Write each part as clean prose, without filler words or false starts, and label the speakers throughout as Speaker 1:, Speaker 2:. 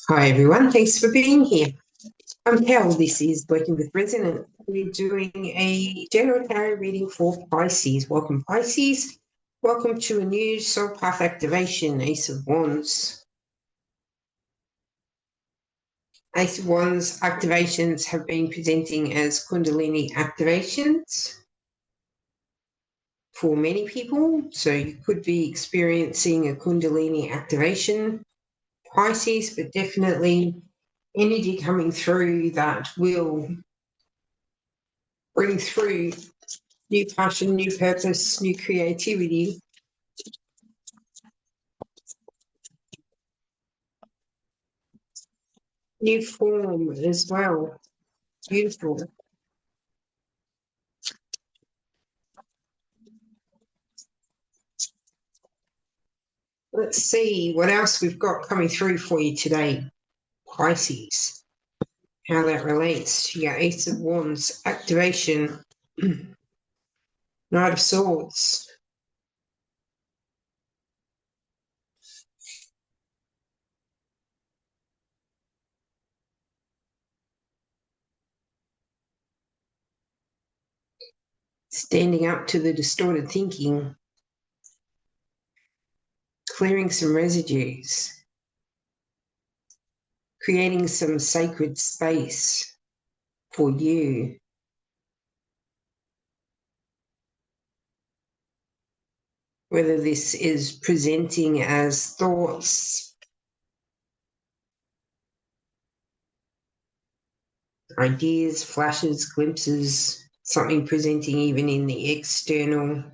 Speaker 1: Hi everyone, thanks for being here. I'm Kel, this is Working with Resonant. We're doing a general tarot reading for Pisces. Welcome Pisces. Welcome to a new soul path activation, Ace of Wands. Ace of Wands activations have been presenting as Kundalini activations for many people. So you could be experiencing a Kundalini activation, Pisces, but definitely energy coming through that will bring through new passion, new purpose, new creativity, new form as well. Beautiful. Let's see what else we've got coming through for you today, Pisces. How that relates to your Ace of Wands activation, Knight of Swords. Standing up to the distorted thinking, clearing some residues, creating some sacred space for you. Whether this is presenting as thoughts, ideas, flashes, glimpses, something presenting even in the external,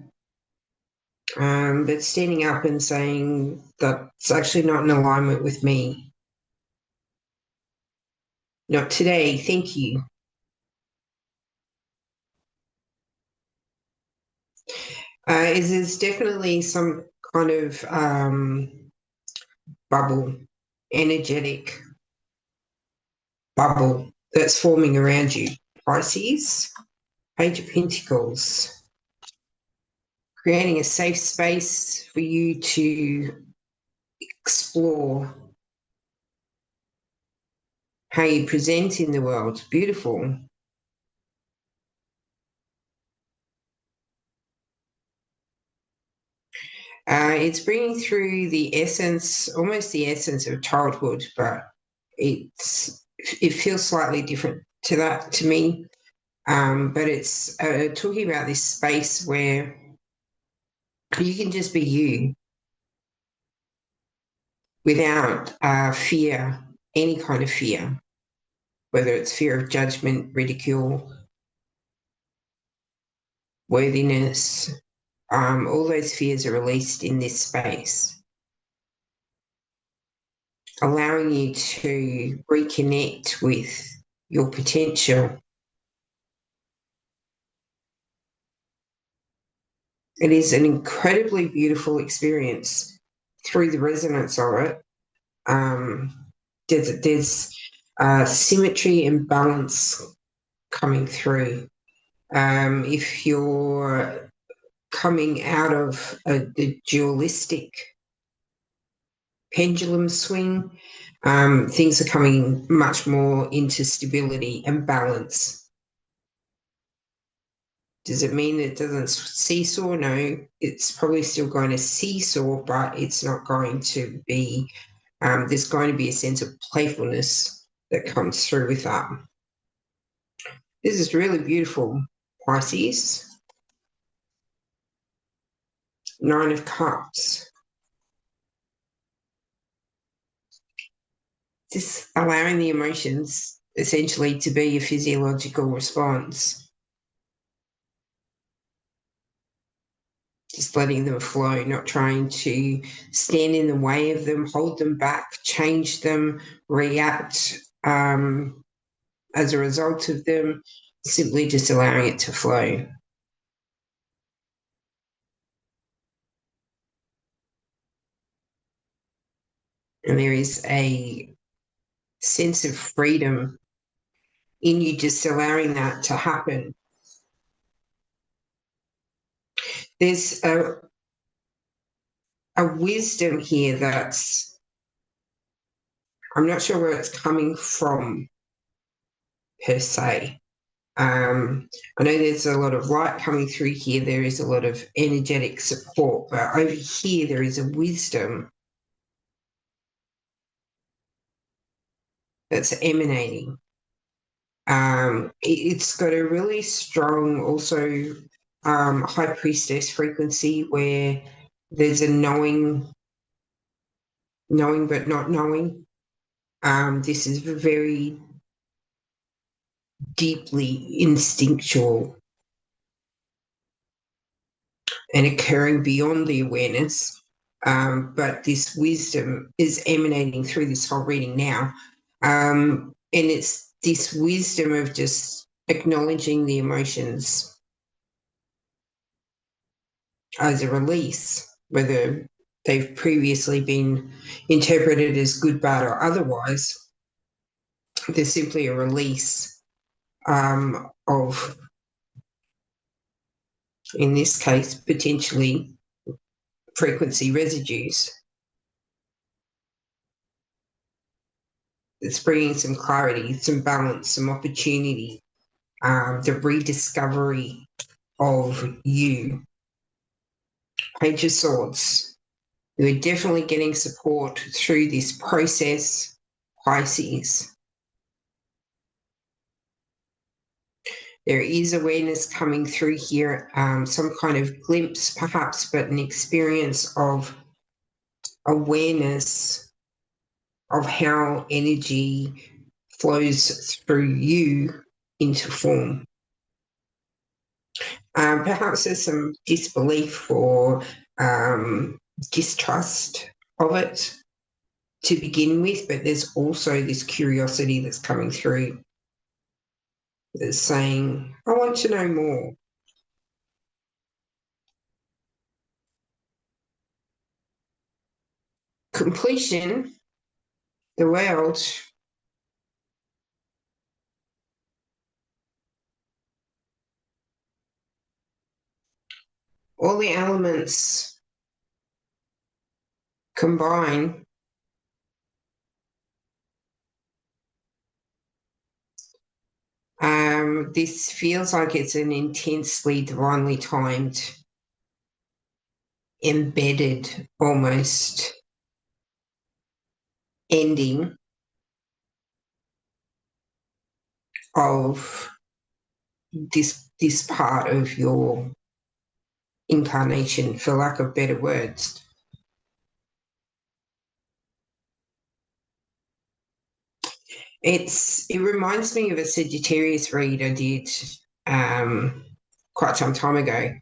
Speaker 1: but standing up and saying that's actually not in alignment with me. Not today, thank you. There's definitely some kind of bubble, energetic bubble that's forming around you. Pisces, Page of Pentacles, creating a safe space for you to explore how you present in the world. Beautiful. It's bringing through the essence, almost the essence of childhood, but it feels slightly different to that to me. But it's talking about this space where you can just be you without fear, any kind of fear, whether it's fear of judgment, ridicule, worthiness. All those fears are released in this space, allowing you to reconnect with your potential. It is an incredibly beautiful experience through the resonance of it. There's symmetry and balance coming through. If you're coming out of the dualistic pendulum swing, things are coming much more into stability and balance. Does it mean it doesn't seesaw? No, it's probably still going to seesaw, but it's not going to be, there's going to be a sense of playfulness that comes through with that. This is really beautiful, Pisces. Nine of Cups. Just allowing the emotions essentially to be a physiological response. Just letting them flow, not trying to stand in the way of them, hold them back, change them, react as a result of them, simply just allowing it to flow. And there is a sense of freedom in you just allowing that to happen. There's a wisdom here that's I'm not sure where it's coming from per se. I know there's a lot of light coming through here. There is a lot of energetic support, but over here there is a wisdom that's emanating. It's got a really strong, also high priestess frequency where there's a knowing but not knowing. This is very deeply instinctual and occurring beyond the awareness. But this wisdom is emanating through this whole reading now. And it's this wisdom of just acknowledging the emotions as a release, whether they've previously been interpreted as good, bad, or otherwise. There's simply a release of, in this case, potentially frequency residues. It's bringing some clarity, some balance, some opportunity, the rediscovery of you. Page of Swords. You're definitely getting support through this process, Pisces. There is awareness coming through here, some kind of glimpse perhaps, but an experience of awareness of how energy flows through you into form. Perhaps there's some disbelief or distrust of it to begin with, but there's also this curiosity that's coming through that's saying, I want to know more. Completion, the world, all the elements combine this feels like it's an intensely divinely timed, embedded almost ending of this part of your incarnation, for lack of better words. It reminds me of a Sagittarius read I did quite some time ago,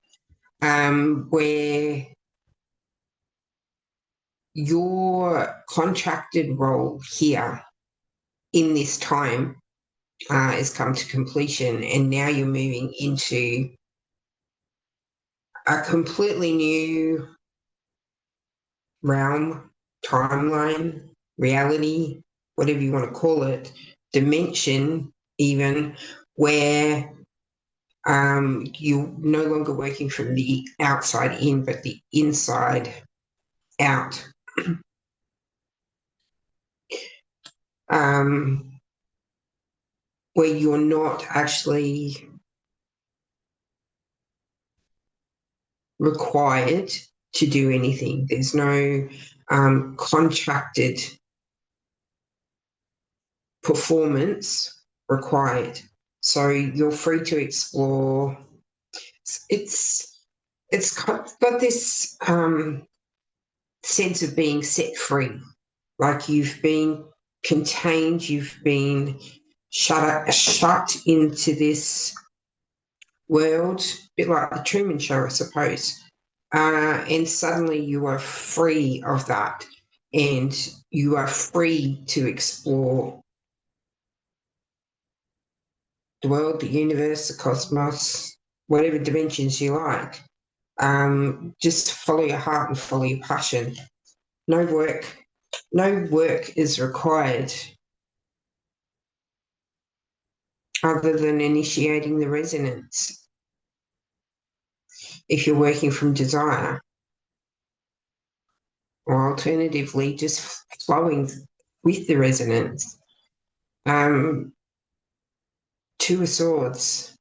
Speaker 1: where your contracted role here in this time has come to completion, and now you're moving into a completely new realm, timeline, reality, whatever you want to call it, dimension even, where you're no longer working from the outside in, but the inside out. Where you're not actually required to do anything. There's no contracted performance required. So you're free to explore. It's got this sense of being set free, like you've been contained, you've been shut into this world, a bit like the Truman Show, I suppose. And suddenly you are free of that, and you are free to explore the world, the universe, the cosmos, whatever dimensions you like. Just follow your heart and follow your passion. No work is required other than initiating the resonance if you're working from desire, or alternatively just flowing with the resonance. Two of Swords.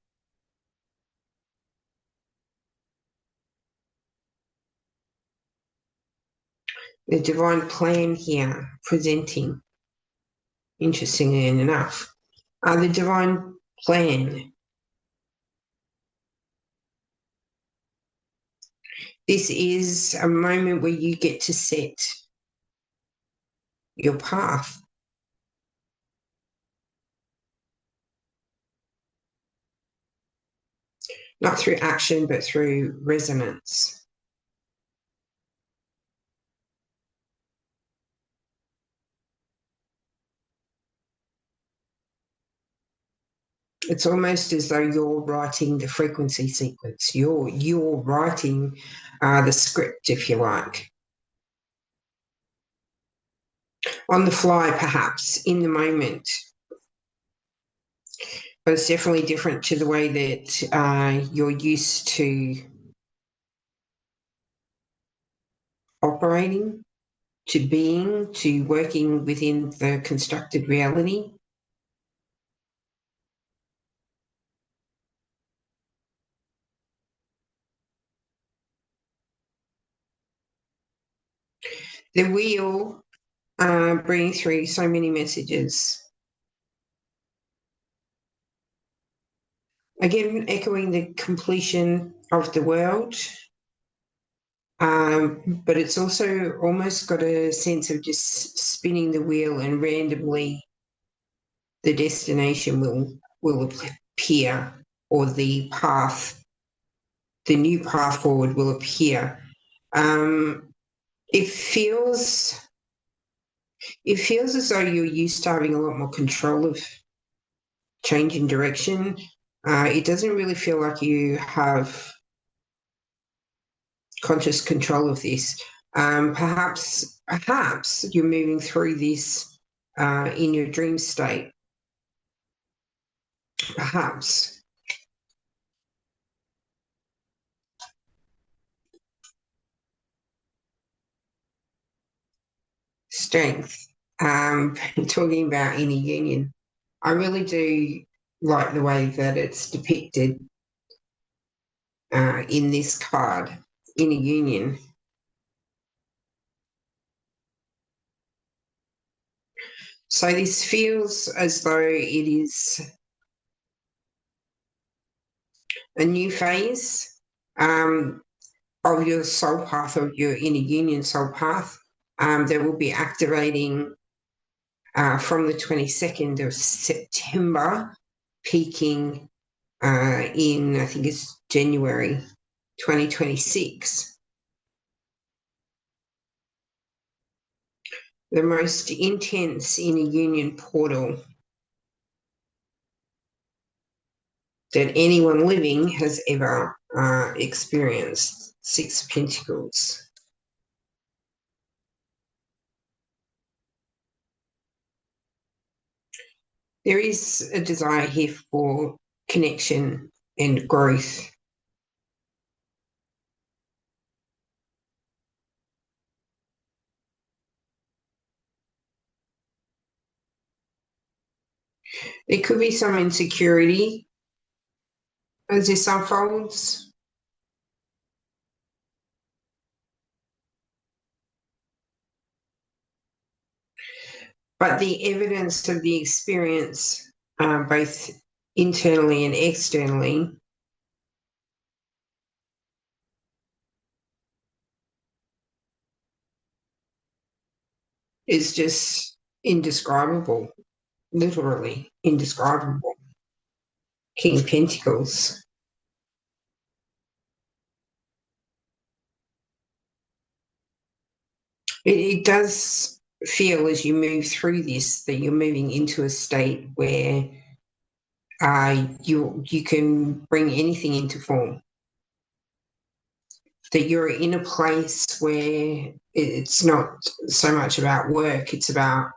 Speaker 1: The divine plan here presenting, interestingly enough. The divine plan. This is a moment where you get to set your path. Not through action, but through resonance. It's almost as though you're writing the frequency sequence. You're writing the script, if you like, on the fly, perhaps in the moment. But it's definitely different to the way that you're used to operating, to being, to working within the constructed reality. The wheel bringing through so many messages. Again, echoing the completion of the world, but it's also almost got a sense of just spinning the wheel and randomly the destination will appear, or the path, the new path forward will appear. It feels as though you're used to having a lot more control of change in direction. It doesn't really feel like you have conscious control of this. Perhaps you're moving through this in your dream state. Perhaps. Strength. Talking about inner union. I really do like the way that it's depicted in this card, inner union. So this feels as though it is a new phase of your soul path, of your inner union soul path, that will be activating from the 22nd of September, peaking in, I think it's January 2026. The most intense inner union portal that anyone living has ever experienced. 6 of Pentacles. There is a desire here for connection and growth. There could be some insecurity as this unfolds. But the evidence of the experience, both internally and externally, is just indescribable, literally indescribable. King of Pentacles. It does feel as you move through this that you're moving into a state where you can bring anything into form. That you're in a place where it's not so much about work, it's about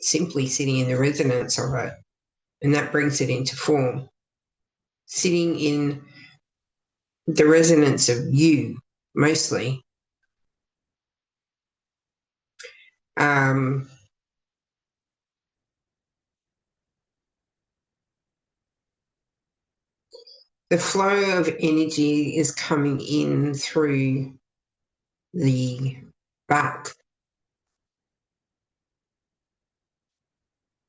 Speaker 1: simply sitting in the resonance of it, and that brings it into form. Sitting in the resonance of you, mostly. Um, the flow of energy is coming in through the back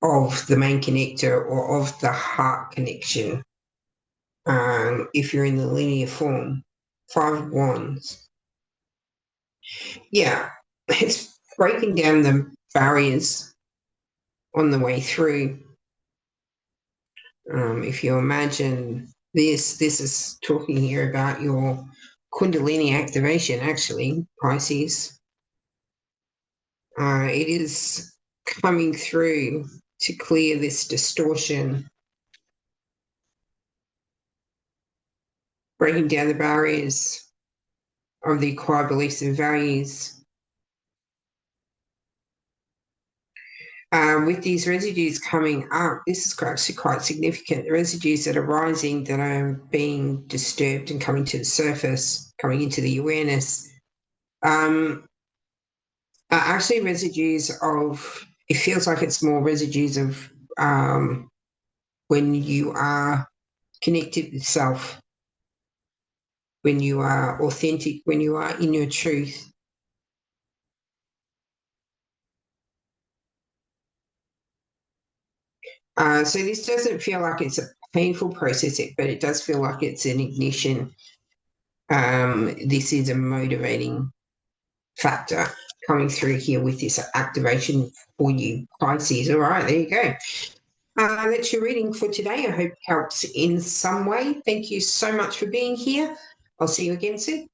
Speaker 1: of the main connector or of the heart connection. If you're in the linear form, 5 of Wands. Yeah, it's breaking down the barriers on the way through. If you imagine this is talking here about your Kundalini activation, actually, Pisces. It is coming through to clear this distortion, breaking down the barriers of the acquired beliefs and values. With these residues coming up, this is actually quite significant. The residues that are rising, that are being disturbed and coming to the surface, coming into the awareness, are actually residues of, it feels like it's more residues of when you are connected with self, when you are authentic, when you are in your truth. So this doesn't feel like it's a painful process, but it does feel like it's an ignition. This is a motivating factor coming through here with this activation for you, Pisces. All right, there you go. That's your reading for today. I hope it helps in some way. Thank you so much for being here. I'll see you again soon.